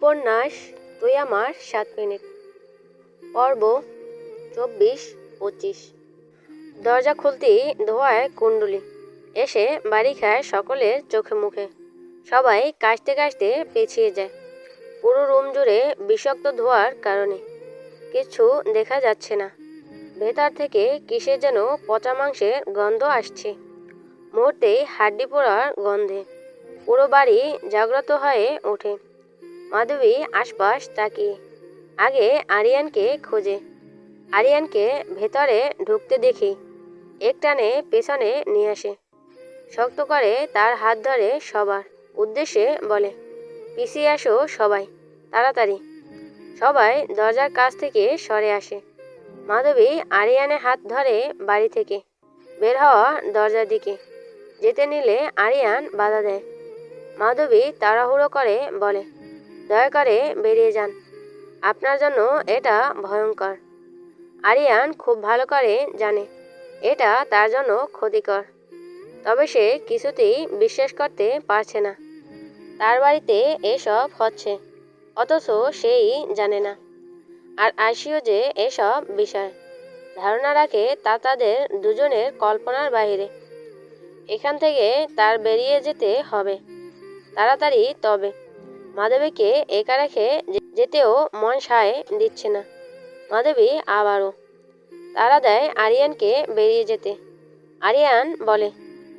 উপন্যাস তুই আমার 7 মিনিট, পর্ব 24-25। দরজা খুলতেই ধোঁয়ায় কুণ্ডলি এসে বাড়ি খায় সকলের চোখে মুখে। সবাই কাশতে কাশতে পেছিয়ে যায়। পুরো রুম জুড়ে বিষাক্ত ধোঁয়ার কারণে কিছু দেখা যাচ্ছে না। ভেতর থেকে কিসের যেন পচা মাংসের গন্ধ আসছে। মুহূর্তেই হাড্ডি পোড়ার গন্ধে পুরো বাড়ি জাগ্রত হয়ে ওঠে। মাধবী আশপাশ তাকিয়ে আগে আরিয়ানকে খোঁজে। আরিয়ানকে ভেতরে ঢুকতে দেখি একটানে পেছনে নিয়ে আসে। শক্ত করে তার হাত ধরে সবার উদ্দেশ্যে বলে, পিছিয়ে আসো সবাই, তাড়াতাড়ি। সবাই দরজার কাছ থেকে সরে আসে। মাধবী আরিয়ানের হাত ধরে বাড়ি থেকে বের হওয়া দরজার দিকে যেতে নিলে আরিয়ান বাধা দেয়। মাধবী তাড়াহুড়ো করে বলে, দয়া করে বেরিয়ে যান, আপনার জন্য এটা ভয়ঙ্কর। আরিয়ান খুব ভালো করে জানে এটা তার জন্য ক্ষতিকর, তবে সে কিছুতেই বিশ্বাস করতে পারছে না তার বাড়িতে এসব হচ্ছে, অথচ সেই জানে না। আর আশিও যে এসব বিষয় ধারণা রাখে তা তাদের দুজনের কল্পনার বাইরে। এখান থেকে তার বেরিয়ে যেতে হবে তাড়াতাড়ি। তবে মাধবীকে একা রেখে যেতেও মন সায় দিচ্ছে না। মাধবী আবারও তাড়া দেয় আরিয়ানকে বেরিয়ে যেতে। আরিয়ান বলে,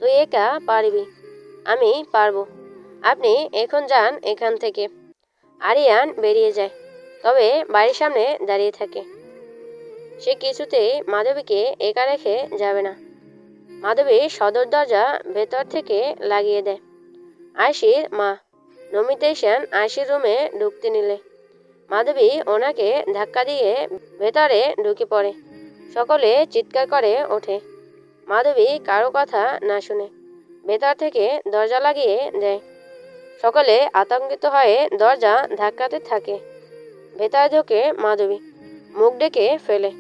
তুই একা পারবি, আমি পারবো, আপনি এখন যান এখান থেকে। আরিয়ান বেরিয়ে যায়, তবে বাড়ির সামনে দাঁড়িয়ে থাকে। সে কিছুতেই মাধবীকে একা রেখে যাবে না। মাধবী সদর দরজা ভেতর থেকে লাগিয়ে দেয়। আশির মা নমিতা এসেন আশির রুমে ঢুকতে নিলে মাধবী ওনাকে ধাক্কা দিয়ে ভেতরে ঢুকে পড়ে। সকলে চিৎকার করে ওঠে। মাধবী কারো কথা না শুনে ভেতর থেকে দরজা লাগিয়ে দেয়। সকলে আতঙ্কিত হয়ে দরজা ধাক্কাতে থাকে। ভেতরে ঢুকে মাধবী মুখ ডেকে ফেলে।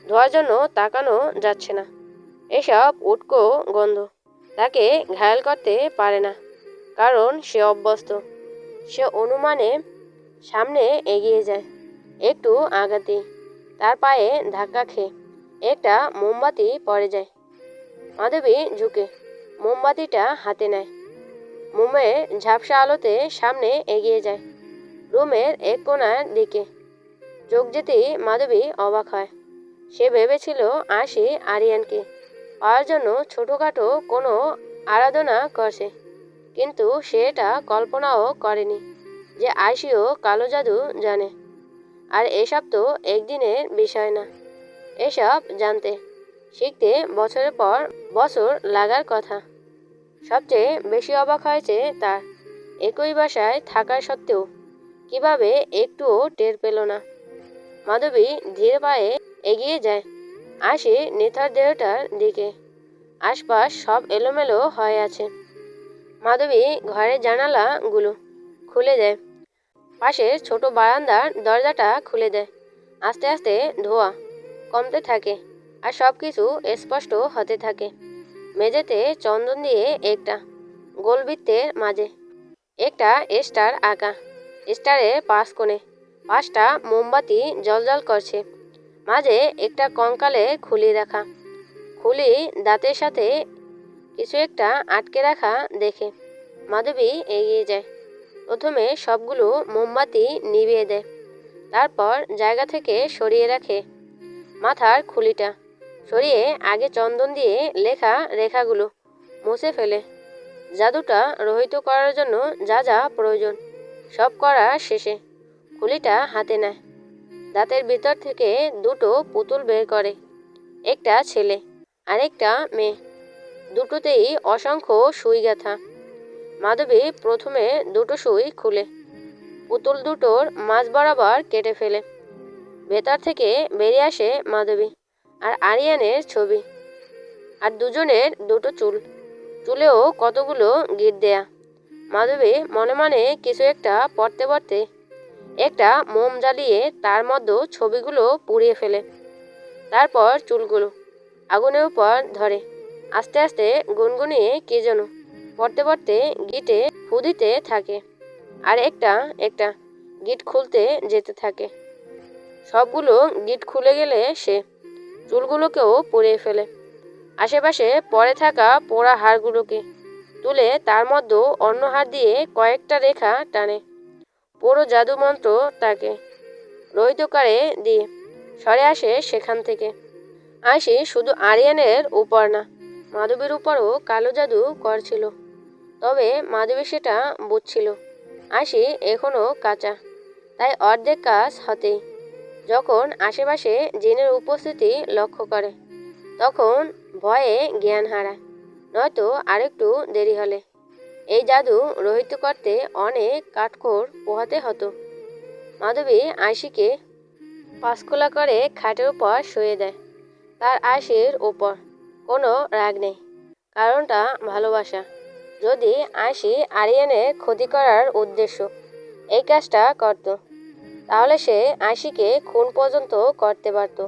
ধোয়ার জন্য তাকানো যাচ্ছে না। এসব উটকো গন্ধ তাকে ঘায়াল করতে পারে না, কারণ সে অভ্যস্ত। সে অনুমানে সামনে এগিয়ে যায়। একটু আগাতেই তার পায়ে ধাক্কা খেয়ে একটা মোমবাতি পড়ে যায়। মাধবী ঝুঁকে মোমবাতিটা হাতে নেয়। মোমের ঝাপসা আলোতে সামনে এগিয়ে যায় রুমের এক কোণার দিকে। চোখ যেতেই মাধবী অবাক হয়। সে ভেবেছিল আশি আরিয়ানকে পাওয়ার জন্য ছোটোখাটো কোনো আরাধনা করছে, কিন্তু সে এটা কল্পনাও করেনি যে আশিও কালো জাদু জানে। আর এসব তো একদিনের বিষয় না। এসব জানতে শিখতে বছরের পর বছর লাগার কথা। সবচেয়ে বেশি অবাক হয়েছে তার একই বাসায় থাকার সত্ত্বেও কিভাবে একটুও টের পেল না। মাধবী ধীরে পায়ে এগিয়ে যায় আশির নিথর দেহটার দিকে। আশপাশ সব এলোমেলো হয়ে আছে। মাধবী ঘরের জানালাগুলো খুলে দেয়। পাশের ছোট বারান্দার দরজাটা খুলে দেয়। আস্তে আস্তে ধোঁয়া কমতে থাকে আর সব কিছু স্পষ্ট হতে থাকে। মেঝেতে চন্দন দিয়ে একটা গোল বৃত্তের মাঝে একটা স্টার আঁকা। স্টারের পাশ কোণে 5টা মোমবাতি জ্বলজ্বল করছে। মাঝে একটা কঙ্কালে খুলি রাখা। খুলি দাঁতের সাথে কিছু একটা আটকে রাখা দেখে মাধবী এগিয়ে যায়। প্রথমে সবগুলো মোমবাতি নিভিয়ে দেয়, তারপর জায়গা থেকে সরিয়ে রাখে। মাথার খুলিটা সরিয়ে আগে চন্দন দিয়ে লেখা রেখাগুলো মুছে ফেলে। জাদুটা রহিত করার জন্য যা যা প্রয়োজন সব করা শেষে খুলিটা হাতে নেয়। দাঁতের ভিতর থেকে 2টো পুতুল বের করে, একটা ছেলে আর একটা মেয়ে। দুটোতেই অসংখ্য সুই গাঁথা। মাধবী প্রথমে 2টো সুই খুলে পুতুল দুটোর মাঝ বরাবর কেটে ফেলে। ভেতর থেকে বেরিয়ে আসে মাধবী আর আরিয়ানের ছবি, আর দুজনের 2টো চুল। চুলেও কতগুলো গিঁট দেয়া। মাধবী মনে মনে কিছু একটা পড়তে পড়তে একটা মোম জ্বালিয়ে তার মধ্যে ছবিগুলো পুড়িয়ে ফেলে। তারপর চুলগুলো আগুনের উপর ধরে আস্তে আস্তে গুনগুনিয়ে কে যেন পড়তে পড়তে গিঁটে ফু দিতে থাকে। আর একটা একটা গিট খুলতে যেতে থাকে। সবগুলো গিট খুলে গেলে সে চুলগুলোকেও পুড়িয়ে ফেলে। আশেপাশে পড়ে থাকা পোড়া হাড়গুলোকে তুলে তার মধ্যে অন্য হাড় দিয়ে কয়েকটা রেখা টানে। পুরো জাদু মন্ত্র তাকে রহিতকারে দিয়ে সরে আসে সেখান থেকে। আশি শুধু আরিয়ানের উপর না, মাধবীর উপরও কালো জাদু করছিল। তবে মাধবী সেটা বুঝছিল। আশি এখনো কাঁচা, তাই অর্ধেক কাজ হতেই। যখন আশেপাশে জিনের উপস্থিতি লক্ষ্য করে তখন ভয়ে জ্ঞান হারায়, নয়তো আরেকটু দেরি হলে এই জাদু রহিত করতে অনেক কাঠখড় পোহাতে হতো। মাধবী আশিকে পাঁচকোলা করে খাটের উপর শুয়ে দেয়। তার আশির উপর কোনো রাগ নেই, কারণটা ভালোবাসা। যদি আশি আরিয়ানের ক্ষতি করার উদ্দেশ্য এই কাজটা করত, তাহলে সে আশিকে খুন পর্যন্ত করতে পারত।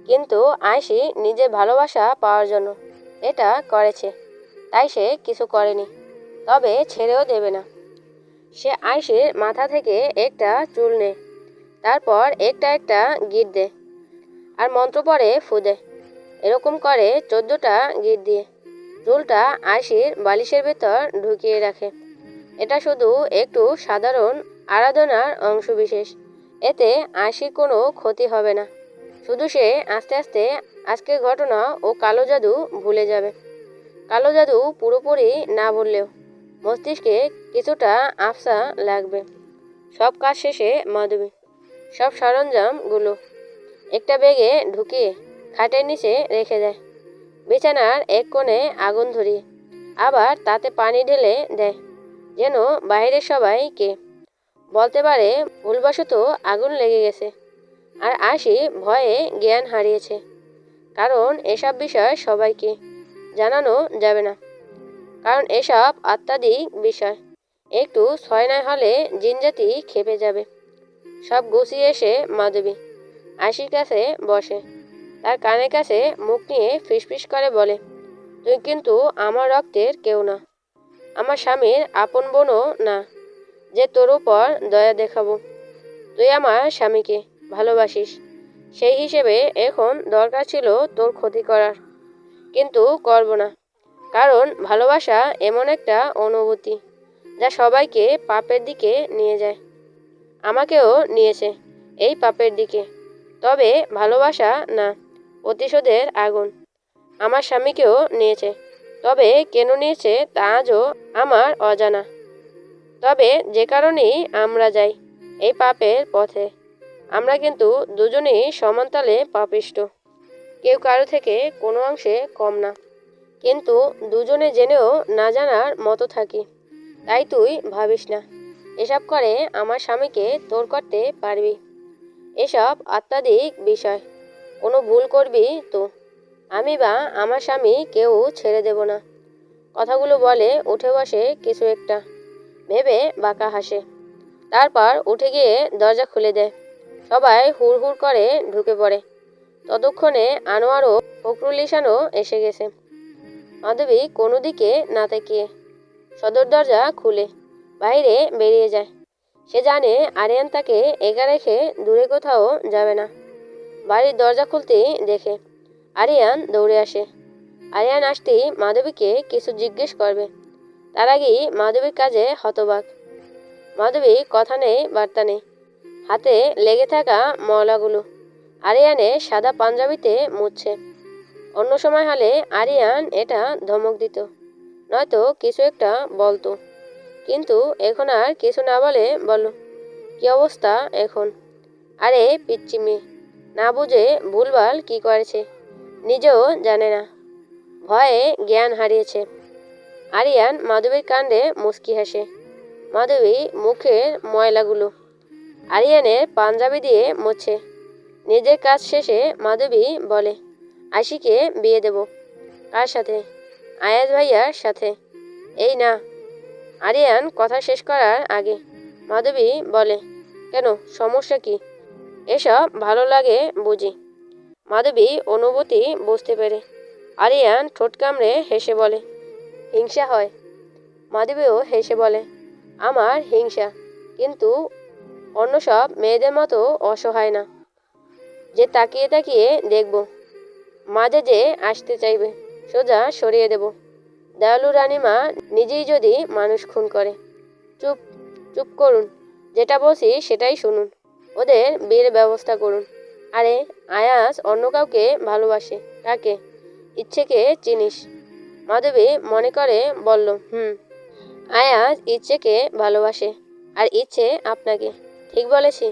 কিন্তু আশি নিজের ভালোবাসা পাওয়ার জন্য এটা করেছে, তাই সে কিছু করেনি, তবে ছেড়েও দেবে না। সে আশির মাথা থেকে একটা চুল নেয়, তারপর একটা একটা গিট দেয় আর মন্ত্র পড়ে ফু দেয়। এরকম করে 14টা গিট দিয়ে চুলটা আশির বালিশের ভেতর ঢুকিয়ে রাখে। এটা শুধু একটু সাধারণ আরাধনার অংশবিশেষ। এতে আশির কোনো ক্ষতি হবে না, শুধু সে আস্তে আস্তে আজকের ঘটনা ও কালো জাদু ভুলে যাবে। কালো জাদু পুরোপুরি না ভুললেও মস্তিষ্কে কিছুটা আফসা লাগবে। সব কাজ শেষে মাধবী সব সরঞ্জামগুলো একটা ব্যাগে ঢুকিয়ে খাটের নিচে রেখে দেয়। বিছানার এক কোণে আগুন ধরিয়ে আবার তাতে পানি ঢেলে দেয়, যেন বাইরের সবাইকে বলতে পারে ভুলবশত আগুন লেগে গেছে। আর আশি ভয়ে জ্ঞান হারিয়েছে, কারণ এসব বিষয় সবাইকে জানানো যাবে না, কারণ এসব আত্মাধিক বিষয়। একটু ছয়নায় হলে জিনজাতি খেপে যাবে। সব গুছিয়ে এসে মাধবী আশির কাছে বসে, তার কানের কাছে মুখ নিয়ে ফিসফিস করে বলে, তুই কিন্তু আমার রক্তের কেউ না, আমার স্বামীর আপন বোনও না যে তোর উপর দয়া দেখাবো। তুই আমার স্বামীকে ভালোবাসিস, সেই হিসেবে এখন দরকার ছিল তোর ক্ষতি করার, কিন্তু করব না, কারণ ভালোবাসা এমন একটা অনুভূতি যা সবাইকে পাপের দিকে নিয়ে যায়। আমাকেও নিয়েছে এই পাপের দিকে, তবে ভালোবাসা না, প্রতিশোধের আগুন। আমার স্বামীকেও নিয়েছে, তবে কেন নিয়েছে তা আজও আমার অজানা। তবে যে কারণেই আমরা যাই এই পাপের পথে, আমরা কিন্তু দুজনেই সমানতালে পাপিষ্ঠ, কেউ কারো থেকে কোনো অংশে কম না। কিন্তু দুজনে জেনেও না জানার মতো থাকি, তাই তুই ভাবিস না এসব করে আমার স্বামীকে তোর করতে পারবি। এসব আত্মাধিক বিষয়, কোনো ভুল করবি তো আমি বা আমার স্বামী কেউ ছেড়ে দেব না। কথাগুলো বলে উঠে বসে, কিছু একটা ভেবে বাঁকা হাসে, তারপর উঠে গিয়ে দরজা খুলে দেয়। সবাই হুড় হুড় করে ঢুকে পড়ে। ততক্ষণে আনোয়ার ও ফখরুল ইসানও এসে গেছে। মাধবী কোনো দিকে না তাকিয়ে সদর দরজা খুলে বাইরে বেরিয়ে যায়। সে জানে আরিয়ান তাকে একা রেখে দূরে কোথাও যাবে না। বাড়ির দরজা খুলতেই দেখে আরিয়ান দৌড়ে আসে। আরিয়ান আসতেই মাধবীকে কিছু জিজ্ঞেস করবে, তার আগেই মাধবীর কাজে হতবাক। মাধবী কথা নেই বার্তা নেই, হাতে লেগে থাকা ময়লাগুলো আরিয়ানের সাদা পাঞ্জাবিতে মুছছে। অন্য সময় হলে আরিয়ান এটা ধমক দিত, নয়তো কিছু একটা বলতো, কিন্তু এখন আর কিছু না বলে বলল, কি অবস্থা এখন? আরে পিচ্চি মেয়ে, না বুঝে ভুলভাল কি করেছে নিজেও জানে না, ভয়ে জ্ঞান হারিয়েছে। আরিয়ান মাধবীর কাণ্ডে মুচকি হাসে। মাধবী মুখের ময়লাগুলো আরিয়ানের পাঞ্জাবি দিয়ে মুছে। নিজের কাজ শেষে মাধবী বলে, আশিকে বিয়ে দেব। কার সাথে? আয়াজ ভাইয়ার সাথে। এই না। আরিয়ান কথা শেষ করার আগে মাধবী বলে, কেন, সমস্যা কি? এসব ভালো লাগে বুঝি? মাধবী অনুভূতি বুঝতে পেরে আরিয়ান ঠোঁট কামড়ে হেসে বলে, হিংসা হয়। মাধবীও হেসে বলে, আমার হিংসা, কিন্তু অন্য সব মেয়েদের মতো অসহায় না যে তাকিয়ে তাকিয়ে দেখব, মাঝে যে আসতে চাইবে সোজা সরিয়ে দেব। দয়ালু রানীমা নিজেই যদি মানুষ খুন করে। চুপ চুপ করুন, যেটা বলছি সেটাই শুনুন। ওদের বিয়ের ব্যবস্থা করুন। আরে আয়াজ অন্য কাউকে ভালোবাসে। কাকে? ইচ্ছেকে চিনিস? মাধবী মনে করে বলল, আয়াজ ইচ্ছেকে ভালোবাসে, আর ইচ্ছে আপনাকে। ঠিক বলেছি?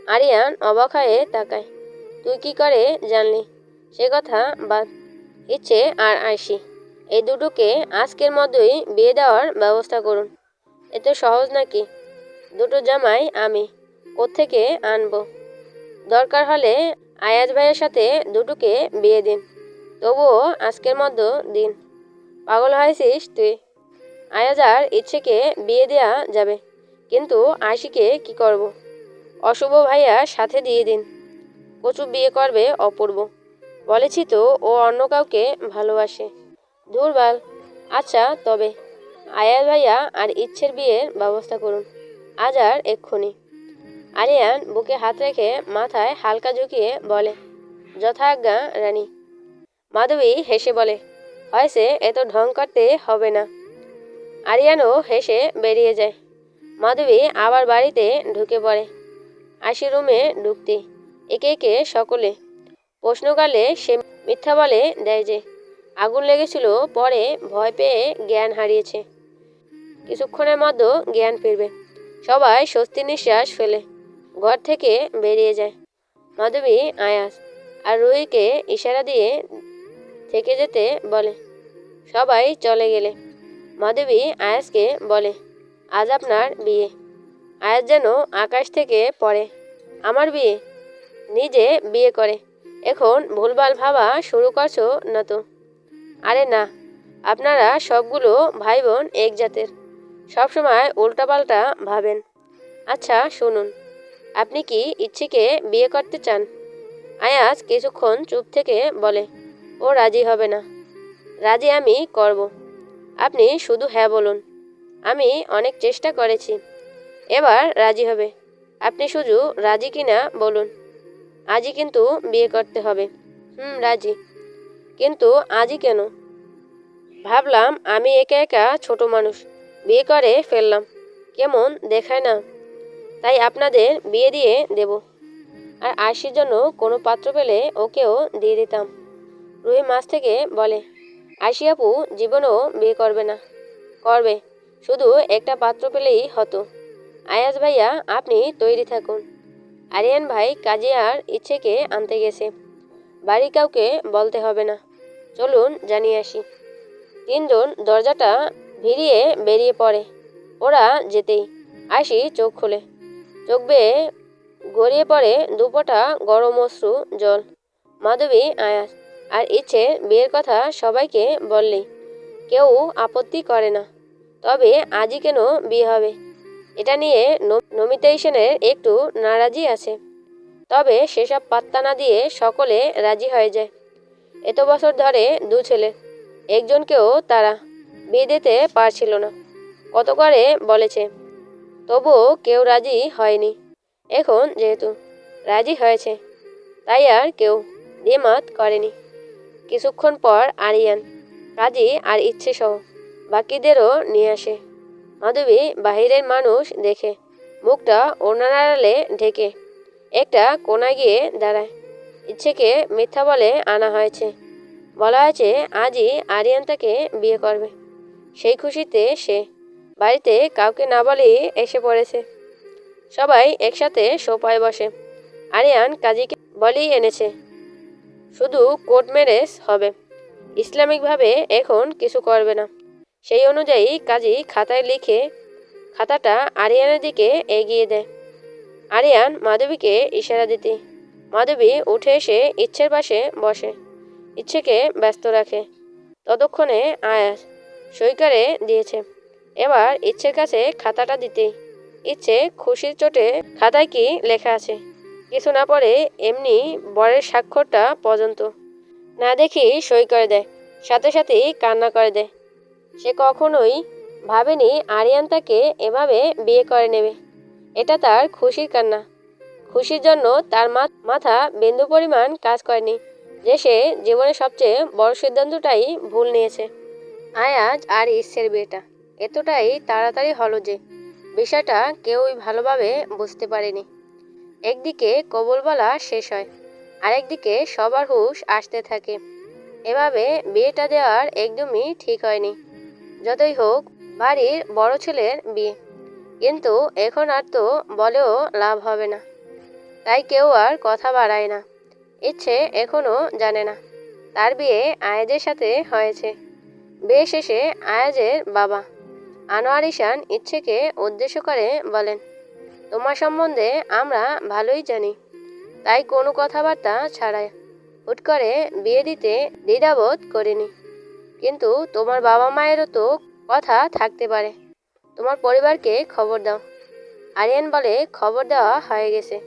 আরিয়ান অবাক হয়ে তাকায়। তুই কি করে জানলি? সে কথা বাদ। ইচ্ছে আর আয়সি এই দুটোকে আজকের মধ্যেই বিয়ে দেওয়ার ব্যবস্থা করুন। এত সহজ নাকি? দুটো জামাই আমি কোত্থেকে আনবো? দরকার হলে আয়াজ ভাইয়ের সাথে দুটোকে বিয়ে দিন, তবুও আজকের মধ্যে দিন। পাগল হয়েছিস তুই? আয়াজ আর ইচ্ছেকে বিয়ে দেয়া যাবে, কিন্তু আয়সিকে কি করব? অশুভ ভাইয়ার সাথে দিয়ে দিন। কচু বিয়ে করবে অপূর্ব। বলেছি তো ও অন্য কাউকে ভালোবাসে। ধুরবাল। আচ্ছা তবে আয়াজ ভাইয়া আর ইচ্ছের বিয়ের ব্যবস্থা করুন, আজ আর এক্ষুনি। আরিয়ান বুকে হাত রেখে মাথায় হালকা ঝুঁকিয়ে বলে, যথাজ্ঞা রানী। মাধবী হেসে বলে, হয়েছে, এত ঢং করতে হবে না। আরিয়ানও হেসে বেরিয়ে যায়। মাধবী আবার বাড়িতে ঢুকে পড়ে। আশি রুমে ঢুকতে একে একে সকলে প্রশ্ন করলে সে মিথ্যা বলে দেয় যে আগুন লেগেছিল, পরে ভয় পেয়ে জ্ঞান হারিয়েছে। কিছুক্ষণের মধ্যে জ্ঞান ফিরবে। সবাই স্বস্তি নিঃশ্বাস ফেলে ঘর থেকে বেরিয়ে যায়। মাধবী আয়াজ আর রুহিকে ইশারা দিয়ে থেকে যেতে বলে। সবাই চলে গেলে মাধবী আয়াজকে বলে, আজ আপনার বিয়ে। আয়াজ যেন আকাশ থেকে পড়ে। আমার বিয়ে? নিজে বিয়ে করে এখন ভুলভাল ভাবা শুরু করছো না তো? আরে না, আপনারা সবগুলো ভাই বোন এক জাতের, সবসময় উল্টাপাল্টা ভাবেন। আচ্ছা শুনুন, আপনি কি ইচ্ছেকে বিয়ে করতে চান? আয়াজ কিছুক্ষণ চুপ থেকে বলে, ও রাজি হবে না। রাজি আমি করব, আপনি শুধু হ্যাঁ বলুন। আমি অনেক চেষ্টা করেছি, এবার রাজি হবে। আপনি শুধু রাজি কিনা বলুন। আজই কিন্তু বিয়ে করতে হবে। রাজি। কিন্তু আজই কেন? ভাবলাম আমি একা একা ছোট মানুষ, বিয়ে করে ফেললাম, কেমন দেখায় না, তাই আপনাদের বিয়ে দিয়ে দেব। আর আয়সির জন্য কোনো পাত্র পেলে ওকেও দিয়ে দিতাম। রুহি মাছ থেকে বলে, আয়সি আপু জীবনেও বিয়ে করবে না। করবে, শুধু একটা পাত্র পেলেই হতো। আয়াজ ভাইয়া আপনি তৈরি থাকুন। আরিয়ান ভাই কাজে আর ইচ্ছেকে আনতে গেছে, বাড়ি কাউকে বলতে হবে না। চলুন জানিয়ে আসি। তিনজন দরজাটা ভিড়িয়ে বেরিয়ে পড়ে। ওরা যেতেই আয়সি চোখ খোলে। চোখ বেয়ে গড়িয়ে পড়ে দুপোটা গরম অশ্রু জল। মাধবী আয়াজ আর ইচ্ছে বিয়ের কথা সবাইকে বললেই কেউ আপত্তি করে না, তবে আজই কেন বিয়ে হবে এটা নিয়ে নমিতা সেনের একটু নারাজি আছে। তবে সেসব পাত্তা না দিয়ে সকলে রাজি হয়ে যায়। এত বছর ধরে দু ছেলে, একজনকেও তারা বিয়ে দিতে পারছিল না। কত করে বলেছে, তবুও কেউ রাজি হয়নি। এখন যেহেতু রাজি হয়েছে, তাই আর কেউ দ্বিমত করেনি। কিছুক্ষণ পর আরিয়ান, কাজী আর ইচ্ছে সহ বাকিদেরও নিয়ে আসে। মাধবী বাহিরের মানুষ দেখে মুখটা ওড়নার আড়ালে ঢেকে একটা কোনায় গিয়ে দাঁড়ায়। ইচ্ছেকে মিথ্যা বলে আনা হয়েছে। বলা হয়েছে আজই আরিয়ান তাকে বিয়ে করবে। সেই খুশিতে সে বাড়িতে কাউকে না বলেই এসে পড়েছে। সবাই একসাথে সোফায় বসে। আরিয়ান কাজীকে বলেই এনেছে, শুধু কোর্ট ম্যারেজ হবে, ইসলামিকভাবে এখন কিছু করবে না। সেই অনুযায়ী কাজী খাতায় লিখে খাতাটা আরিয়ানের দিকে এগিয়ে দেয়। আরিয়ান মাধবীকে ইশারা দিতে মাধবী উঠে এসে ইচ্ছের পাশে বসে, ইচ্ছেকে ব্যস্ত রাখে। ততক্ষণে আয়াজ সই করে দিয়েছে। এবার ইচ্ছের কাছে খাতাটা দিতেই ইচ্ছে খুশির চোটে খাতায় কি লেখা আছে কিছু না পড়ে এমনি বরের স্বাক্ষরটা পর্যন্ত না দেখেই সই করে দেয়। সাথে সাথেই কান্না করে দেয়। সে কখনোই ভাবেনি আরিয়ান তাকে এভাবে বিয়ে করে নেবে। এটা তার খুশির কান্না। খুশির জন্য তার মাথা বিন্দু পরিমাণ কাজ করেনি যে সে জীবনের সবচেয়ে বড় সিদ্ধান্তটাই ভুল নিয়েছে। আয়াজ আর ইসের বিয়েটা এতটাই তাড়াতাড়ি হলো যে বিষয়টা কেউই ভালোভাবে বুঝতে পারেনি। একদিকে কবুল বলা শেষ হয়, আরেকদিকে সবার হুঁশ আসতে থাকে। এভাবে বিয়েটা দেওয়ার একদমই ঠিক হয়নি। যতই হোক বাড়ির বড় ছেলের বিয়ে, কিন্তু এখন আর তো বলেও লাভ হবে না। তাই কেউ আর কথা বাড়ায় না। ইচ্ছে এখনো জানে না তার বিয়ে আয়াজের সাথে হয়েছে। বিয়ে শেষে আয়াজের বাবা আনোয়ার ঈশান ইচ্ছেকে উদ্দেশ্য করে বলেন, তোমার সম্বন্ধে আমরা ভালোই জানি, তাই কোনো কথাবার্তা ছাড়াই হুট করে বিয়ে দিতে দ্বিধাবোধ করিনি। কিন্তু তোমার বাবা মায়েরও তো কথা থাকতে পারে, তোমার পরিবারকে খবর দাও। আরিয়ান বলে, খবর দেওয়া হয়ে গেছে,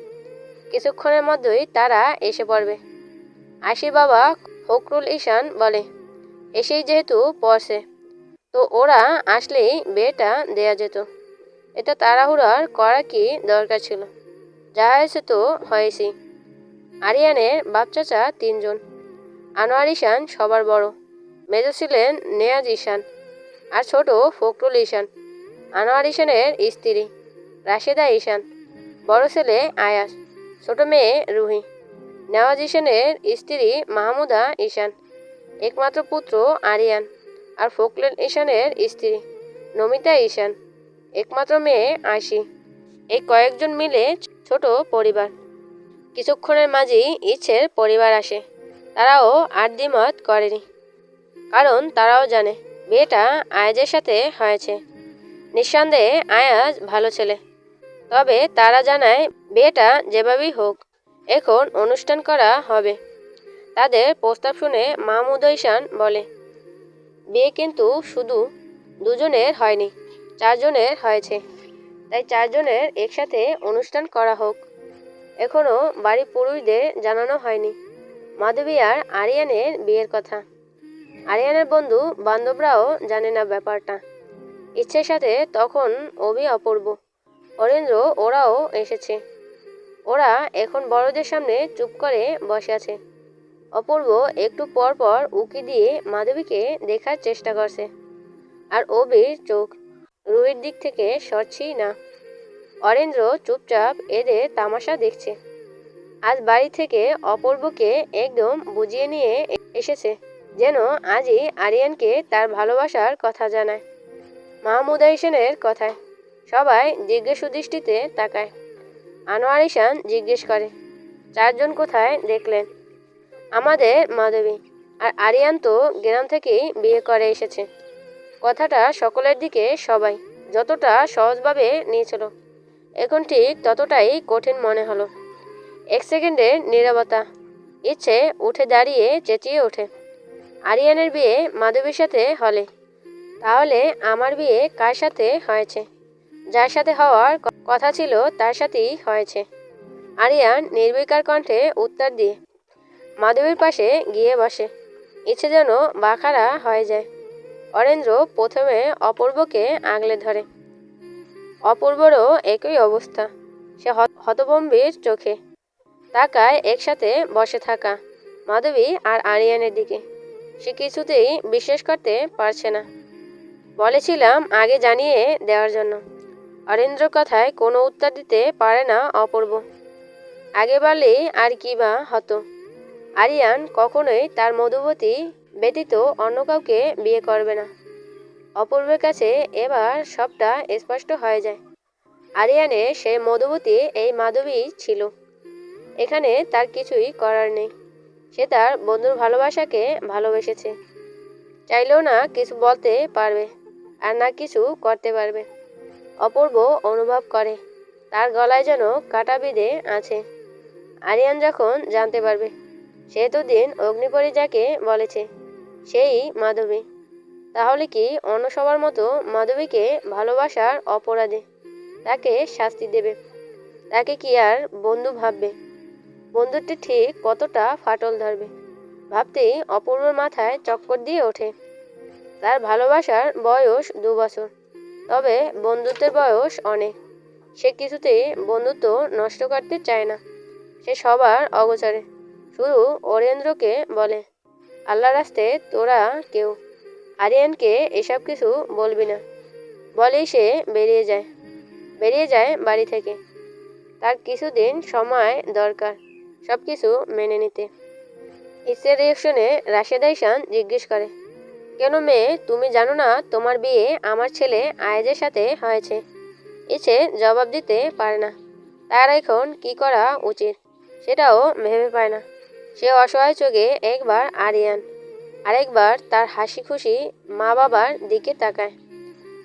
কিছুক্ষণের মধ্যেই তারা এসে পড়বে। আশির বাবা ফখরুল ঈশান বলে, এসেই যেহেতু পড়ছে তো ওরা আসলেই বিয়েটা দেয়া যেত। এটা তাড়াহুড়ার করা কি দরকার ছিল? যা হয়েছে তো হয়েছেই। আরিয়ানের বাপ চাচা 3 জন। আনোয়ার ঈশান সবার বড়, মেজো ছিলেন নেয়াজ ঈশান, আর ছোট ফখরুল ঈশান। আনোয়ার ঈশানের স্ত্রী রাশেদা ঈশান, বড় ছেলে আয়াস, ছোট মেয়ে রুহি। নেওয়াজ ঈশানের স্ত্রী মাহমুদা ঈশান, একমাত্র পুত্র আরিয়ান। আর ফখরুল ঈশানের স্ত্রী নমিতা ঈশান, একমাত্র মেয়ে আশি। এই কয়েকজন মিলে ছোট পরিবার। কিছুক্ষণের মাঝেই ইচ্ছের পরিবার আসে। তারাও আর দ্বিমত করেনি, কারণ তারাও জানে বিয়েটা আয়াজের সাথে হয়েছে। নিঃসন্দেহে আয়াজ ভালো ছেলে। তবে তারা জানায় বিয়েটা যেভাবেই হোক এখন অনুষ্ঠান করা হবে। তাদের প্রস্তাব শুনে মাহমুদ ঈশান বলে, বিয়ে কিন্তু শুধু 2 জনের হয়নি, 4 জনের হয়েছে। তাই 4 জনের একসাথে অনুষ্ঠান করা হোক। এখনো বাড়ির পুরুষদের জানানো হয়নি মাধবী আর আরিয়ানের বিয়ের কথা। আরিয়ানের বন্ধু বান্ধবরাও জানে না ব্যাপারটা। ইচ্ছের সাথে তখন অপূর্ব, অরেন্দ্র ওরাও এসেছে। ওরা এখন বড়দের সামনে চুপ করে বসে আছে। অপূর্ব একটু পর পর উকি দিয়ে মাধবীকে দেখার চেষ্টা করছে, আর অবির চোখ রুহির দিক থেকে সরছেই না। অরেন্দ্র চুপচাপ এদের তামাশা দেখছে। আজ বাড়ি থেকে অপূর্বকে একদম বুঝিয়ে নিয়ে এসেছে, যেন আজই আরিয়ানকে তার ভালোবাসার কথা জানায়। মাহমুদা ঈশানের কথায় সবাই জিজ্ঞাসু দৃষ্টিতে তাকায়। আনোয়ার ঈশান জিজ্ঞেস করে, 4 জন কোথায় দেখলেন? আমাদের মাধবী আর আরিয়ান তো গ্রাম থেকেই বিয়ে করে এসেছে। কথাটা সকলের দিকে সবাই যতটা সহজভাবে নিয়েছিল, এখন ঠিক ততটাই কঠিন মনে হলো। 1 সেকেন্ডের নীরবতা। ইচ্ছে উঠে দাঁড়িয়ে চেঁচিয়ে ওঠে, আরিয়ানের বিয়ে মাধবীর সাথে হলে তাহলে আমার বিয়ে কার সাথে হয়েছে? যার সাথে হওয়ার কথা ছিল তার সাথেই হয়েছে। আরিয়ান নির্বিকার কণ্ঠে উত্তর দিয়ে মাধবীর পাশে গিয়ে বসে। ইচ্ছে যেন বাঁকারা হয়ে যায়। অরেন্দ্র প্রথমে অপূর্বকে আগলে ধরে। অপূর্বরও একই অবস্থা। সে হতভম্বির চোখে তাকায় একসাথে বসে থাকা মাধবী আর আরিয়ানের দিকে। সে কিছুতেই বিশ্বাস করতে পারছে না। বলেছিলাম আগে জানিয়ে দেওয়ার জন্য। অরেন্দ্র কথায় কোনো উত্তর দিতে পারে না অপূর্ব। আগে বললেই আর কি বা হতো? আরিয়ান কখনোই তার মধুবতী ব্যতীত অন্য কাউকে বিয়ে করবে না। অপূর্বের কাছে এবার সবটা স্পষ্ট হয়ে যায়। আরিয়ানের সে মধুবতী এই মাধবী ছিল। এখানে তার কিছুই করার নেই। সে তার বন্ধুর ভালোবাসাকে ভালোবেসেছে। চাইলেও না কিছু বলতে পারবে, আর না কিছু করতে পারবে। অপূর্ব অনুভব করে তার গলায় যেন কাঁটা বিঁধে আছে। আরিয়ান যখন জানতে পারবে সে এতদিন অগ্নিপরী যাকে বলেছে সেই মাধবী, তাহলে কি অন্য সবার মতো মাধবীকে ভালোবাসার অপরাধে তাকে শাস্তি দেবে? তাকে কি আর বন্ধু ভাববে? বন্ধুটি ঠিক কতটা ফাটল ধরবে ভাবতেই অপূর্বর মাথায় চক্কর দিয়ে ওঠে। তার ভালোবাসার বয়স 2 বছর, তবে বন্ধুত্বের বয়স অনেক। সে কিছুতেই বন্ধুত্ব নষ্ট করতে চায় না। সে সবার অগোচরে শুধু অরিন্দ্রকে বলে, আল্লাহর রাস্তে তোরা কেউ আরিয়ানকে এসব কিছু বলবি না। বলেই সে বেরিয়ে যায় বাড়ি থেকে। তার কিছুদিন সময় দরকার সব কিছু মেনে নিতে। ইসের রিয়েকশনে রাশেদা ঈশান জিজ্ঞেস করে, কেন মেয়ে, তুমি জানো না তোমার বিয়ে আমার ছেলে আয়েজের সাথে হয়েছে? ইচ্ছে জবাব দিতে পারে না। তার এখন কি করা উচিত সেটাও ভেবে পায় না। সে অসহায় চোখে একবার আরিয়ান, আরেকবার তার হাসি খুশি মা বাবার দিকে তাকায়।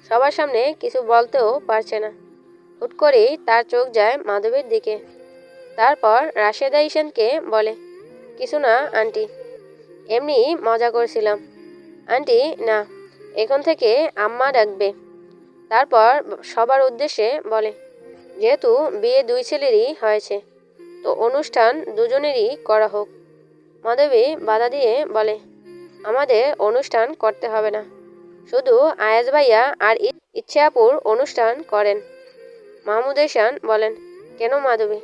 সবার সামনে কিছু বলতেও পারছে না। হুট করেই তার চোখ যায় মাধবীর দিকে। তারপর রাশেদা ঈশানকে বলে, কিছু না আন্টি, এমনি মজা করছিলাম। আন্টি না, এখন থেকে আম্মা ডাকবে। তারপর সবার উদ্দেশ্যে বলে, যেহেতু বিয়ে দুই ছেলেরই হয়েছে তো অনুষ্ঠান দুজনেরই করা হোক। মাধবী বাধা দিয়ে বলে, আমাদের অনুষ্ঠান করতে হবে না, শুধু আয়াজ ভাইয়া আর ইচ্ছে আপুর অনুষ্ঠান করেন। মাহমুদ এহসান বলেন, কেন মাধবী,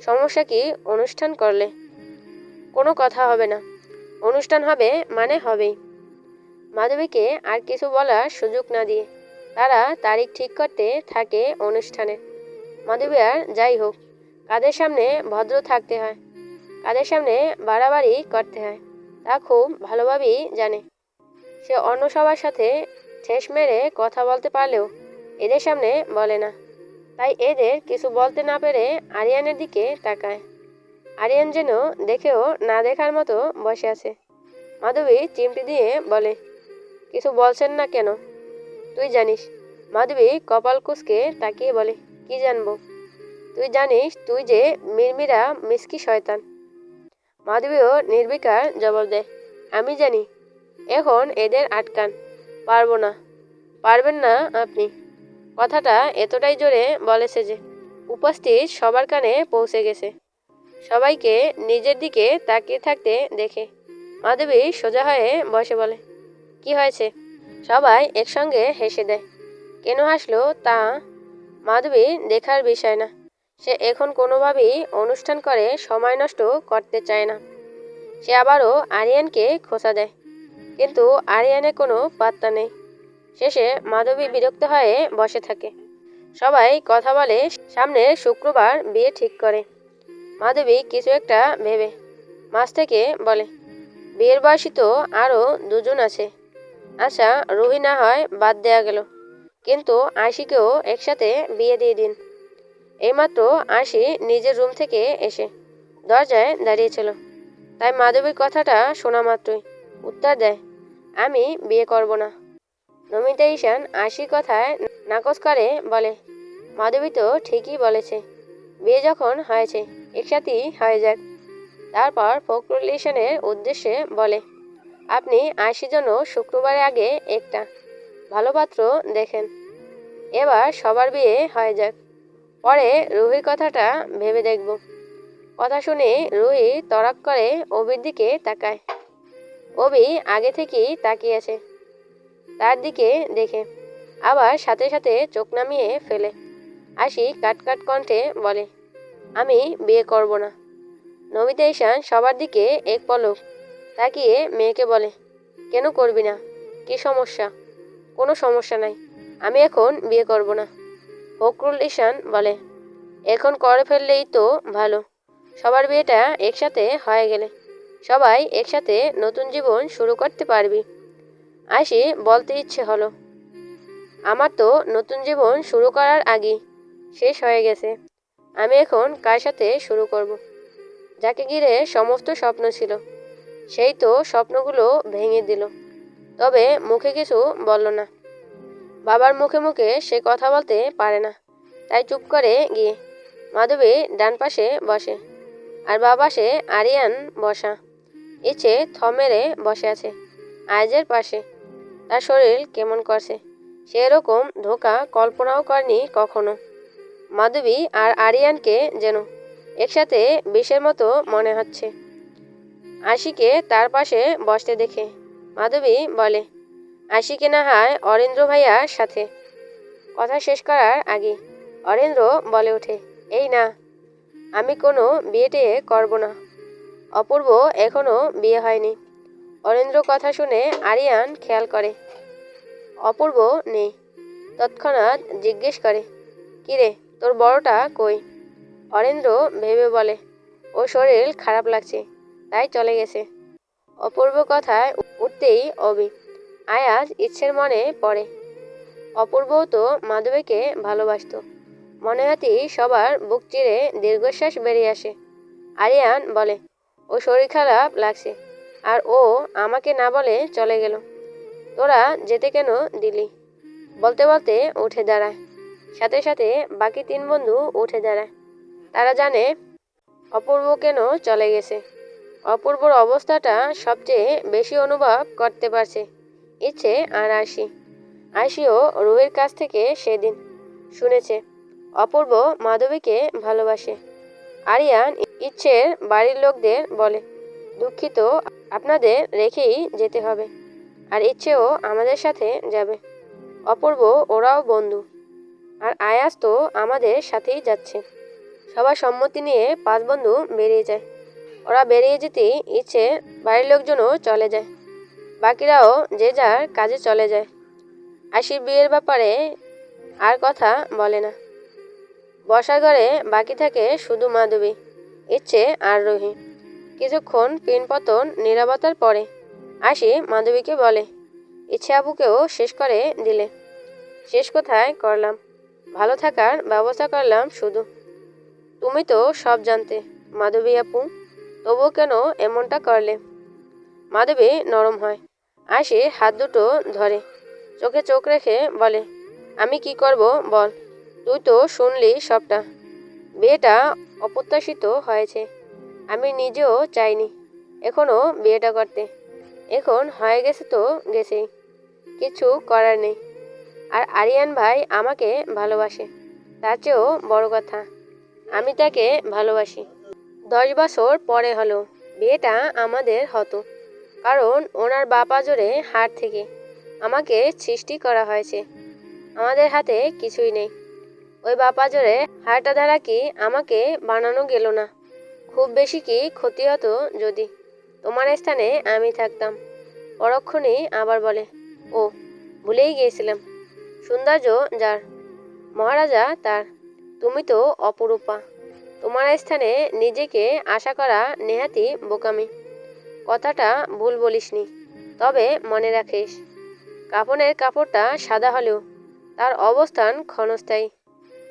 সমস্যা কি অনুষ্ঠান করলে? কোনো কথা হবে না, অনুষ্ঠান হবে মানে হবেই। মাধবীকে আর কিছু বলার সুযোগ না দিয়ে তারা তারিখ ঠিক করতে থাকে অনুষ্ঠানের। মাধবী আর যাই হোক, কাদের সামনে ভদ্র থাকতে হয়, কাদের সামনে বাড়াবাড়ি করতে হয় তা খুব ভালোভাবেই জানে। সে অন্য সবার সাথে ঠেস মেরে কথা বলতে পারলেও এদের সামনে বলে না। তাই এদের কিছু বলতে না পেরে আরিয়ানের দিকে তাকায়। আরিয়ান যেন দেখেও না দেখার মতো বসে আছে। মাধবী চিমটি দিয়ে বলে, কিছু বলছেন না কেন? তুই জানিস। মাধবী কপাল কুঁচকে তাকিয়ে বলে, কি জানবো? তুই জানিস তুই যে মিরমিরা মিসকি শয়তান। মাধবীও নির্বিকার জবাব দেয়, আমি জানি। এখন এদের আটকান। পারবো না। পারবেন না আপনি। কথাটা এতটাই জোরে বলেছে যে উপস্থিত সবার কানে পৌঁছে গেছে। সবাইকে নিজের দিকে তাকিয়ে থাকতে দেখে মাধবী সোজা হয়ে বসে বলে, কি হয়েছে? সবাই একসঙ্গে হেসে দেয়। কেন হাসলো তা মাধবী দেখার বিষয় না। সে এখন কোনোভাবেই অনুষ্ঠান করে সময় নষ্ট করতে চায় না। সে আবারও আরিয়ানকে খোঁচা দেয়, কিন্তু আরিয়ানের কোনো পাত্তা নেই। শেষে মাধবী বিরক্ত হয়ে বসে থাকে। সবাই কথা বলে সামনের শুক্রবার বিয়ে ঠিক করে। মাধবী কিছু একটা ভেবে মাঝ থেকে বলে, বিয়ের বয়সী তো আরও দুজন আছে। আচ্ছা, রুহি না হয় বাদ দেয়া গেল, কিন্তু আশিকেও একসাথে বিয়ে দিয়ে দিন। এইমাত্র আশি নিজের রুম থেকে এসে দরজায় দাঁড়িয়েছিল। তাই মাধবীর কথাটা শোনা মাত্রই উত্তর দেয়, আমি বিয়ে করব না। নমিতা ঈশান আশির কথায় নাকচ করে বলে, মাধবী তো ঠিকই বলেছে, বিয়ে যখন হয়েছে একসাথেই হয়ে যাক। তারপর ফখরুল ঈশানের উদ্দেশ্যে বলে, আপনি আশির জন্য শুক্রবারের আগে একটা ভালো পাত্র দেখেন। এবার সবার বিয়ে হয়ে যাক, পরে রুহির কথাটা ভেবে দেখব। কথা শুনে রুহি তড়াক করে অবির দিকে তাকায়। অবি আগে থেকেই তাকিয়ে আছে তার দিকে দেখে, আবার সাথে সাথে চোখ নামিয়ে ফেলে। আশি কাটকাট কণ্ঠে বলে, আমি বিয়ে করব না। নমিতা ঈশান সবার দিকে এক পলক তাকিয়ে মেয়েকে বলে, কেন করবি না? কি সমস্যা? কোনো সমস্যা নাই, আমি এখন বিয়ে করব না। ফখরুল ঈশান বলে, এখন করে ফেললেই তো ভালো। সবার বিয়েটা একসাথে হয়ে গেলে সবাই একসাথে নতুন জীবন শুরু করতে পারবি। আশি বলতে ইচ্ছে হলো, আমার তো নতুন জীবন শুরু করার আগেই শেষ হয়ে গেছে। আমি এখন কার সাথে শুরু করব? যাকে ঘিরে সমস্ত স্বপ্ন ছিল সেই তো স্বপ্নগুলো ভেঙে দিল, তবে মুখে কিছু বলল না। বাবার মুখে মুখে সে কথা বলতে পারে না, তাই চুপ করে গিয়ে মাধবী ডান পাশে বসে, আর বাঁ পাশে আরিয়ান বসা। ইচ্ছে থমেরে বসে আছে আয়েজের পাশে। তার শরীর কেমন করছে, সে এরকম ধোঁকা কল্পনাও করেনি কখনো। মাধবী আর আরিয়ানকে যেন একসাথে বিষের মতো মনে হচ্ছে। আশিকে তার পাশে বসতে দেখে মাধবী বলে, আশিকে না হয় অরিন্দ্র ভাইয়ার সাথে। কথা শেষ করার আগে অরেন্দ্র বলে ওঠে, এই না, আমি কোনো বিয়ে টিয়ে করব না। অপূর্ব এখনো বিয়ে হয়নি। অরেন্দ্র কথা শুনে আরিয়ান খেয়াল করে অপূর্ব নেই। তৎক্ষণাৎ জিজ্ঞেস করে, কিরে, তোর বড়টা কই? অরেন্দ্র ভেবে বলে, ও শরীর খারাপ লাগছে, তাই চলে গেছে। অপূর্ব কথায় উঠতেই আয়াজ ইচ্ছের মনে পড়ে। অপূর্বও তো মাধবীকে ভালোবাসত। মনে হতেই সবার বুক চিরে দীর্ঘশ্বাস বেরিয়ে আসে। আরিয়ান বলে, ও শরীর খারাপ লাগছে, আর ও আমাকে না বলে চলে গেল। তোরা যেতে কেন দিলি? বলতে বলতে উঠে দাঁড়ায়। সাথে সাথে বাকি 3 বন্ধু উঠে দাঁড়ায়। তারা জানে অপূর্ব কেন চলে গেছে। অপূর্বর অবস্থাটা সবচেয়ে বেশি অনুভব করতে পারছে ইচ্ছে আর আশিও রুহির কাছ থেকে সেদিন শুনেছে অপূর্ব মাধবীকে ভালোবাসে। আরিয়ান ইচ্ছের বাড়ির লোকদের বলে, দুঃখিত, আপনাদের রেখেই যেতে হবে। আর ইচ্ছেও আমাদের সাথে যাবে। অপূর্ব ওরাও বন্ধু, আর আয়াজ তো আমাদের সাথেই যাচ্ছে। সবার সম্মতি নিয়ে 5 বন্ধু বেরিয়ে যায়। ওরা বেরিয়ে যেতেই ইচ্ছে বাড়ির লোকজনও চলে যায়। বাকিরাও যে যার কাজে চলে যায়। আশির বিয়ের ব্যাপারে আর কথা বলে না। বসার ঘরে বাকি থাকে শুধু মাধবী, ইচ্ছে আর রুহি। কিছুক্ষণ পিনপতন নীরবতার পরে আশি মাধবীকে বলে, ইচ্ছে আপুকেও শেষ করে দিলে। শেষ কোথায় করলাম? ভালো থাকার ব্যবস্থা করলাম শুধু। তুমি তো সব জানতে মাধবী আপু, তবুও কেন এমনটা করলে? মাধবী নরম হয়। আশি হাত দুটো ধরে চোখে চোখ রেখে বলে, আমি কি করব বল? তুই তো শুনলি সবটা। বিয়েটা অপ্রত্যাশিত হয়েছে। আমি নিজেও চাইনি এখনো বিয়েটা করতে। এখন হয়ে গেছে তো গেছেই, কিছু করার নেই। আর আরিয়ান ভাই আমাকে ভালোবাসে, তার চেয়েও বড় কথা আমি তাকে ভালোবাসি। 10 বছর পরে হলো বিয়েটা আমাদের হতো, কারণ ওনার বাপ আজরে হাট থেকে আমাকে সৃষ্টি করা হয়েছে। আমাদের হাতে কিছুই নেই। ওই বাপ আজরে হাটটা দ্বারা কি আমাকে বানানো গেল না? খুব বেশি কি ক্ষতি হতো যদি তোমার স্থানে আমি থাকতাম? পরক্ষণেই আবার বলে, ও ভুলেই গিয়েছিলাম, সৌন্দর্য যার, মহারাজা তার। তুমি তো অপরূপা। তোমার স্থানে নিজেকে আশা করা নেহাতি বোকামি। কথাটা ভুল বলিসনি, তবে মনে রাখিস, কাফনের কাপড়টা সাদা হলেও তার অবস্থান ক্ষণস্থায়ী।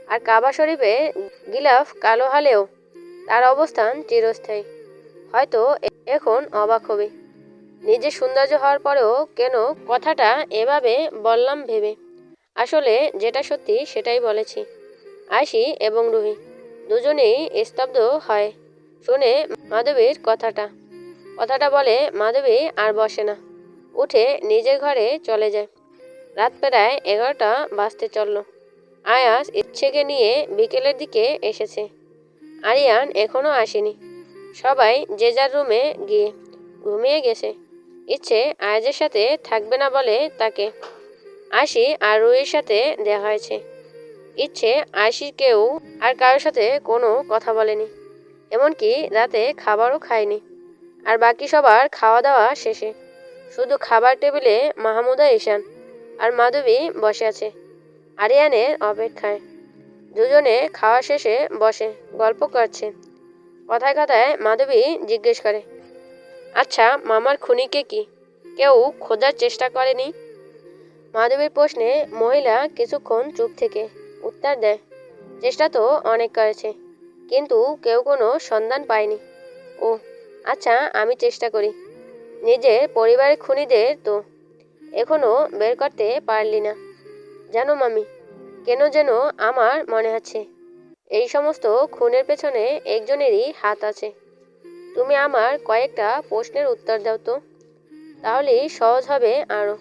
আর কাবা শরীফে গিলাফ কালো হলেও তার অবস্থান চিরস্থায়ী। হয়তো এখন অবাক হবে নিজে সৌন্দর্য হওয়ার পরেও কেন কথাটা এভাবে বললাম ভেবে। আসলে যেটা সত্যি সেটাই বলেছি। আশি এবং রুহি দুজনেই স্তব্ধ হয় শুনে মাধবীর কথাটা বলে মাধবী আর বসে না, উঠে নিজের ঘরে চলে যায়। রাত প্রায় 11টা বাজতে চলল। আয়াজ ইচ্ছেকে নিয়ে বিকেলের দিকে এসেছে। আরিয়ান এখনো আসেনি। সবাই যে যার রুমে গিয়ে ঘুমিয়ে গেছে। ইচ্ছে আয়াজের সাথে থাকবে না বলে তাকে আশি আর রুহির সাথে দেয়া হয়েছে। ইচ্ছে আশিকেও আর কারোর সাথে কোনো কথা বলেনি, এমনকি রাতে খাবারও খায়নি। আর বাকি সবার খাওয়া দাওয়া শেষে শুধু খাবার টেবিলে মাহমুদা ঈশান আর মাধবী বসে আছে আরিয়ানের অপেক্ষায়। দুজনে খাওয়া শেষে বসে গল্প করছে। কথায় কথায় মাধবী জিজ্ঞেস করে, আচ্ছা, মামার খুনিকে কি কেউ খোঁজার চেষ্টা করেনি? মাধবীর প্রশ্নে মহিলা কিছুক্ষণ চুপ থেকে উত্তর দেয়, চেষ্টা তো অনেক করেছে, কিন্তু কেউ কোনো সন্ধান পায়নি। ও আচ্ছা, আমি চেষ্টা করি। নিজের পরিবারের খুনিদের তো এখনো বের করতে পারলি না। জানো মামি, কেন যেন আমার মনে হচ্ছে এই সমস্ত খুনের পেছনে একজনেরই হাত আছে। তুমি আমার কয়েকটা প্রশ্নের উত্তর দাও তো, তাহলেই সহজ হবে আরও।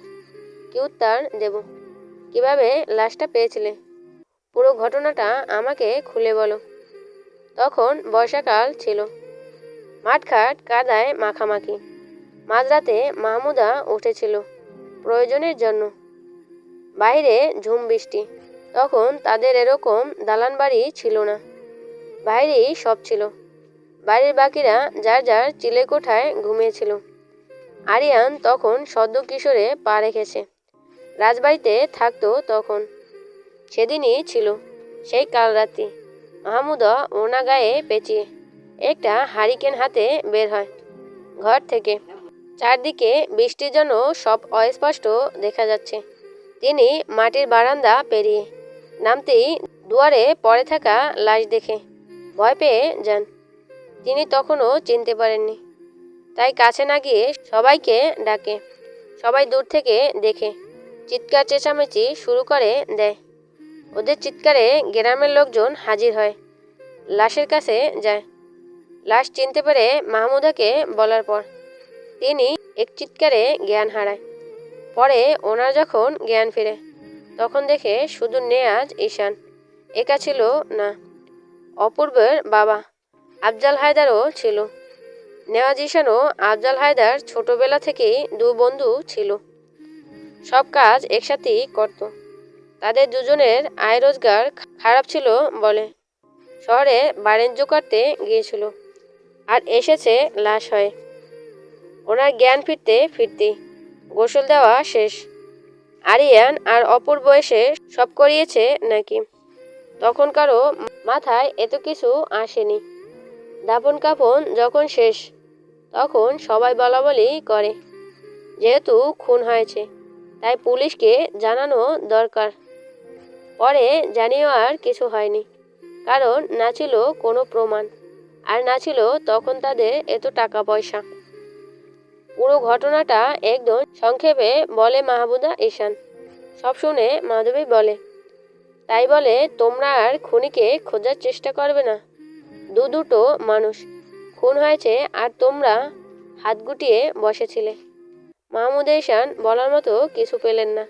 কি উত্তর দেব? কিভাবে লাশটা পেয়েছিলে? পুরো ঘটনাটা আমাকে খুলে বলো। তখন বর্ষাকাল ছিল। মাঠঘাট কাদায় মাখামাখি। মাঝরাতে মাহমুদা উঠেছিল প্রয়োজনের জন্য। বাইরে ঝুম বৃষ্টি, তখন তাদের এরকম দালান বাড়ি ছিল না, বাইরেই সব ছিল। বাড়ির বাকিরা যার যার চিলেকোঠায় ঘুমিয়েছিল। আরিয়ান তখন সদ্য কিশোরে পা রেখেছে, রাজবাড়িতে থাকতো তখন। সেদিনই ছিল সেই কাল রাত্রি। মাহমুদা ওনা গায়ে পেঁচিয়ে একটা হারিকেন হাতে বের হয় ঘর থেকে। চারদিকে বৃষ্টির জন্য সব অস্পষ্ট দেখা যাচ্ছে। তিনি মাটির বারান্দা পেরিয়ে নামতেই দুয়ারে পড়ে থাকা লাশ দেখে ভয় পেয়ে যান। তিনি তখনও চিনতে পারেননি, তাই কাছে না গিয়ে সবাইকে ডাকে। সবাই দূর থেকে দেখে চিৎকার চেঁচামেচি শুরু করে দেয়। ওদের চিৎকারে গ্রামের লোকজন হাজির হয়, লাশের কাছে যায়। লাশ চিনতে পেরে মাহমুদাকে বলার পর তিনি এক চিৎকারে জ্ঞান হারায়। পরে ওনার যখন জ্ঞান ফিরে, তখন দেখে শুধু নেয়াজ ঈশান একা ছিল না, অপূর্বের বাবা আফজাল হায়দারও ছিল। নেওয়াজ ঈশান ও আফজাল হায়দার ছোটবেলা থেকেই দু বন্ধু ছিল। সব কাজ একসাথেই করত। তাদের দুজনের আয় রোজগার খারাপ ছিল বলে শহরে বাণিজ্য করতে গিয়েছিল, আর এসেছে লাশ হয়ে। ওনার জ্ঞান ফিরতে ফিরতে গোসল দেওয়া শেষ। আরিয়ান আর অপূর্ব এসে সব করিয়েছে নাকি। তখন কারো মাথায় এত কিছু আসেনি। দাফন কাফন যখন শেষ, তখন সবাই বলাবলি করে যেহেতু খুন হয়েছে তাই পুলিশকে জানানো দরকার। পরে জানিয়েও আর কিছু হয়নি, কারণ না ছিল কোনো প্রমাণ, আর না ছিল তখন তাদের এত টাকা পয়সা। পুরো ঘটনাটা একদম সংক্ষেপে বলে মাহমুদা ঈশান। সব শুনে মাধবী বলে, তাই বলে তোমরা আর খুনিকে খোঁজার চেষ্টা করবে না? দুটো মানুষ খুন হয়েছে আর তোমরা হাত গুটিয়ে বসেছিলে। মাহমুদা ঈশান বলার মতো কিছু পেলেন না।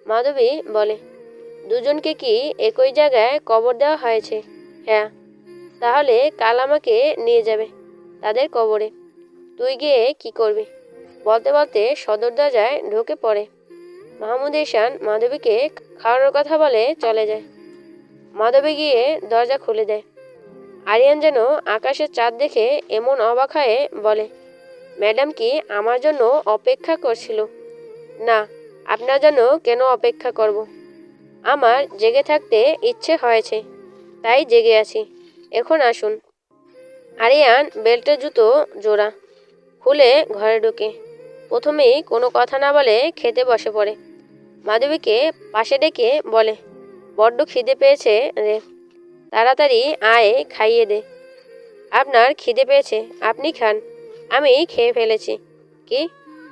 মাধবী বলে, দুজনকে কি একই জায়গায় কবর দেওয়া হয়েছে? হ্যাঁ। তাহলে কাল আমাকে নিয়ে যাবে তাদের কবরে। তুই গিয়ে কি করবি? বলতে বলতে সদর দরজায় ঢুকে পড়ে। মাহমুদ ঈশান মাধবীকে খাওয়ানোর কথা বলে চলে যায়। মাধবী গিয়ে দরজা খুলে দেয়। আরিয়ান যেন আকাশের চাঁদ দেখে এমন অবাক হয়ে বলে, ম্যাডাম কি আমার জন্য অপেক্ষা করছিল? না, আপনার জন্য কেন অপেক্ষা করব? আমার জেগে থাকতে ইচ্ছে হয়েছে, তাই জেগে আছি। এখন আসুন। আরিয়ান বেল্টের জুতো জোড়া খুলে ঘরে ঢুকে প্রথমেই কোনো কথা না বলে খেতে বসে পড়ে। মাধবীকে পাশে ডেকে বলে, বড্ড খিদে পেয়েছে রে, তাড়াতাড়ি আয় খাইয়ে দে। আপনার খিদে পেয়েছে, আপনি খান, আমি খেয়ে ফেলেছি। কি,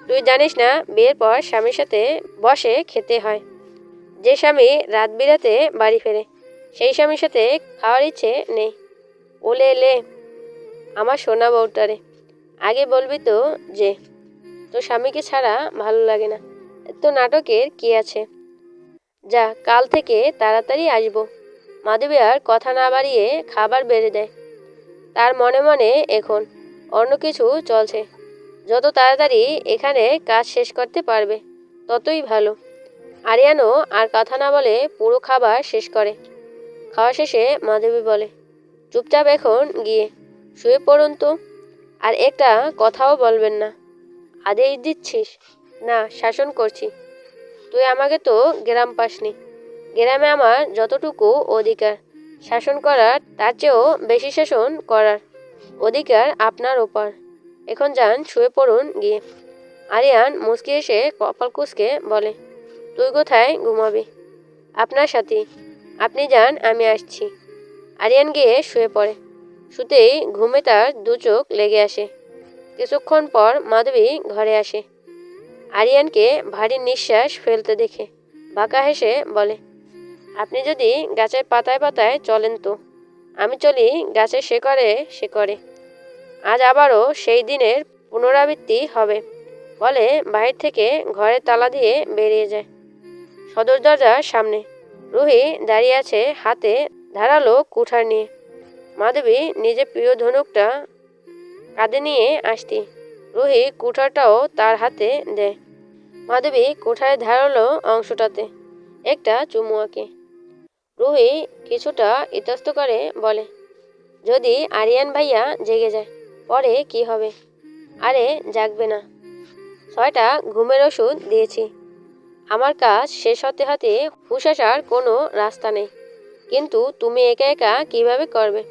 তুই জানিস না বিয়ের পর স্বামীর সাথে বসে খেতে হয়? যে স্বামী রাত বিরাতে বাড়ি ফেরে, সেই স্বামীর সাথে খাওয়ার ইচ্ছে নেই। ওলে লে আমার সোনা বউটারে, আগে বলবি তো যে তোর স্বামীকে ছাড়া ভালো লাগে না। তো নাটকের কি আছে? যা, কাল থেকে তাড়াতাড়ি আসবো। মাধবী আর কথা না বাড়িয়ে খাবার বেড়ে দেয়। তার মনে মনে এখন অন্য কিছু চলছে। যত তাড়াতাড়ি এখানে কাজ শেষ করতে পারবে ততই ভালো। আরিয়ানও আর কথা না বলে পুরো খাবার শেষ করে। খাওয়া শেষে মাধবী বলে, চুপচাপ এখন গিয়ে শুয়ে পড়ুন তো, আর একটা কথাও বলবেন না। আদেশ দিচ্ছিস? না, শাসন করছি। তুই আমাকে তো গ্রাম পাসনি। গ্রামে আমার যতটুকু অধিকার শাসন করার, তার চেয়েও বেশি শাসন করার অধিকার আপনার ওপর। এখন যান, শুয়ে পড়ুন গিয়ে। আরিয়ান মুচকি এসে কপাল কুঁচকে বলে, তুই কোথায় ঘুমাবি? আপনার সাথে। আপনি যান, আমি আসছি। আরিয়ান গিয়ে শুয়ে পড়ে। শুতেই ঘুমে তার দু চোখ লেগে আসে। কিছুক্ষণ পর মাধবী ঘরে আসে। আরিয়ানকে ভারী নিঃশ্বাস ফেলতে দেখে বাঁকা হেসে বলে, আপনি যদি গাছের পাতায় পাতায় চলেন তো আমি চলি গাছের শেকড়ে শেকড়ে। আজ আবারও সেই দিনের পুনরাবৃত্তি হবে। বলে বাহির থেকে ঘরে তালা দিয়ে বেরিয়ে যায়। সদর দরজার সামনে রুহি দাঁড়িয়ে আছে, হাতে ধারালো কুঠার নিয়ে। মাধবী নিজের প্রিয় ধনুকটা কাঁধে নিয়ে আসতি। রুহি কুঠারটাও তার হাতে দেয়। মাধবী কুঠারের ধারালো অংশটাতে একটা চুমু আঁকে। রুহি কিছুটা ইতস্ত করে বলে, যদি আরিয়ান ভাইয়া জেগে যায় পরে কি হবে? আরে জাগবে না, 6টা ঘুমের ওষুধ দিয়েছি। আমার কাজ শেষ হতে হতে হুঁশ আসার কোনো রাস্তা নেই। কিন্তু তুমি একা একা কিভাবে করবে?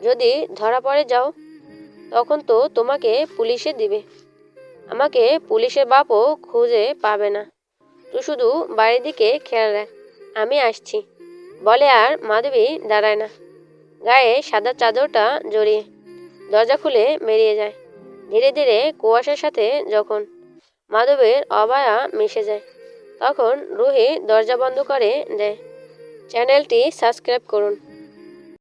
যদি ধরা পড়ে যাও তখন তো তোমাকে পুলিশে দিবে। আমাকে পুলিশের বাপও খুঁজে পাবে না। তুই শুধু বাড়ির দিকে খেয়াল রাখ, আমি আসছি। বলে আর মাধবী দাঁড়ায় না, গায়ে সাদা চাদরটা জড়িয়ে দরজা খুলে বেরিয়ে যায়। ধীরে ধীরে কুয়াশার সাথে যখন মাধবীর অবয়া মিশে যায় তখন রুহি দরজা বন্ধ করে দেয়। চ্যানেলটি সাবস্ক্রাইব করুন।